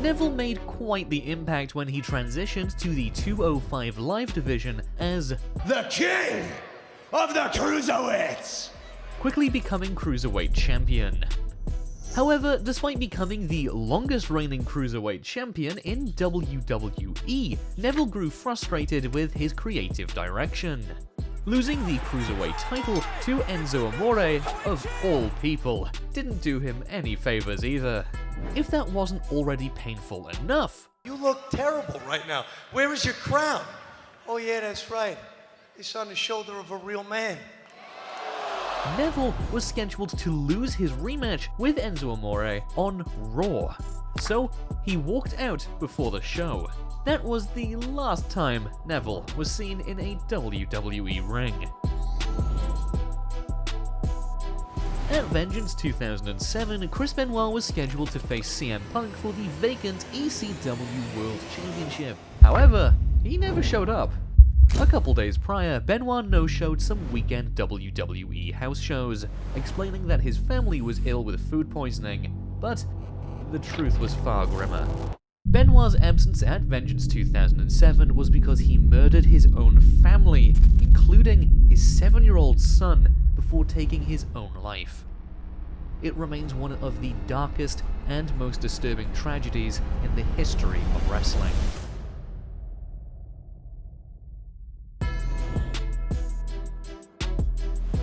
Neville made quite the impact when he transitioned to the 205 Live division as the King of the Cruiserweights, quickly becoming Cruiserweight Champion. However, despite becoming the longest reigning Cruiserweight Champion in WWE, Neville grew frustrated with his creative direction. Losing the Cruiserweight title to Enzo Amore, of all people, didn't do him any favors either. If that wasn't already painful enough, You look terrible right now. Where is your crown? Oh yeah, that's right. It's on the shoulder of a real man. Neville was scheduled to lose his rematch with Enzo Amore on Raw, so he walked out before the show. That was the last time Neville was seen in a WWE ring. At Vengeance 2007, Chris Benoit was scheduled to face CM Punk for the vacant ECW World Championship. However, he never showed up. A couple days prior, Benoit no-showed some weekend WWE house shows, explaining that his family was ill with food poisoning, but the truth was far grimmer. Benoit's absence at Vengeance 2007 was because he murdered his own family, including his 7-year-old son, before taking his own life. It remains one of the darkest and most disturbing tragedies in the history of wrestling.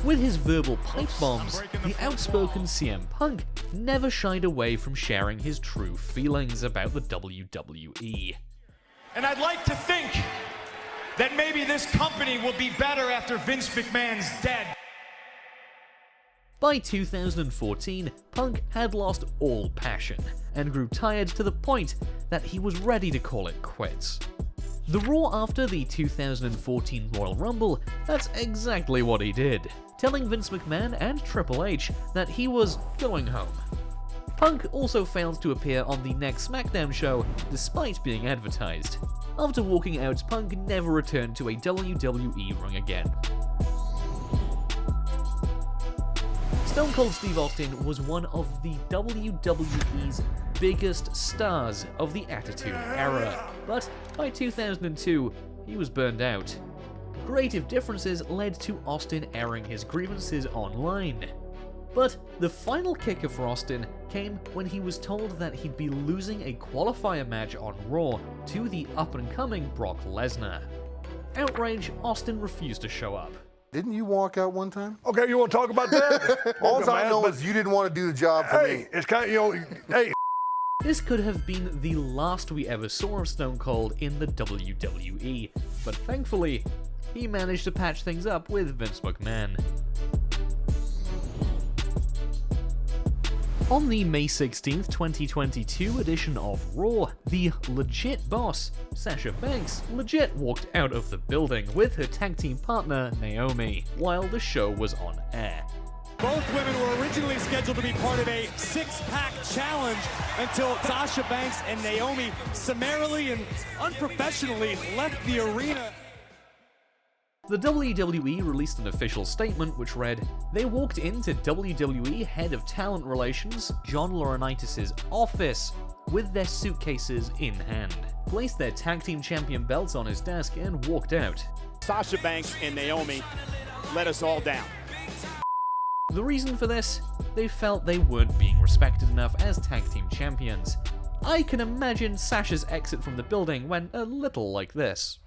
With his verbal pipe bombs, the outspoken CM Punk never shied away from sharing his true feelings about the WWE. And I'd like to think that maybe this company will be better after Vince McMahon's dead. By 2014, Punk had lost all passion and grew tired to the point that he was ready to call it quits. The Raw after the 2014 Royal Rumble, that's exactly what he did, telling Vince McMahon and Triple H that he was going home. Punk also failed to appear on the next SmackDown show, despite being advertised. After walking out, Punk never returned to a WWE ring again. Stone Cold Steve Austin was one of the WWE's biggest stars of the Attitude Era, but by 2002, he was burned out. Creative differences led to Austin airing his grievances online. But the final kicker for Austin came when he was told that he'd be losing a qualifier match on Raw to the up-and-coming Brock Lesnar. Outraged, Austin refused to show up. Didn't you walk out one time? Okay, you want to talk about that? All I know is you didn't want to do the job for me. It's kind of, hey. This could have been the last we ever saw of Stone Cold in the WWE, but thankfully, he managed to patch things up with Vince McMahon. On the May 16th, 2022 edition of Raw, the legit boss, Sasha Banks, legit walked out of the building with her tag team partner, Naomi, while the show was on air. Both women were originally scheduled to be part of a six-pack challenge until Sasha Banks and Naomi summarily and unprofessionally left the arena. The WWE released an official statement which read, "They walked into WWE Head of Talent Relations, John Laurinaitis' office, with their suitcases in hand, placed their tag team champion belts on his desk and walked out." Sasha Banks and Naomi let us all down. The reason for this? They felt they weren't being respected enough as tag team champions. I can imagine Sasha's exit from the building went a little like this.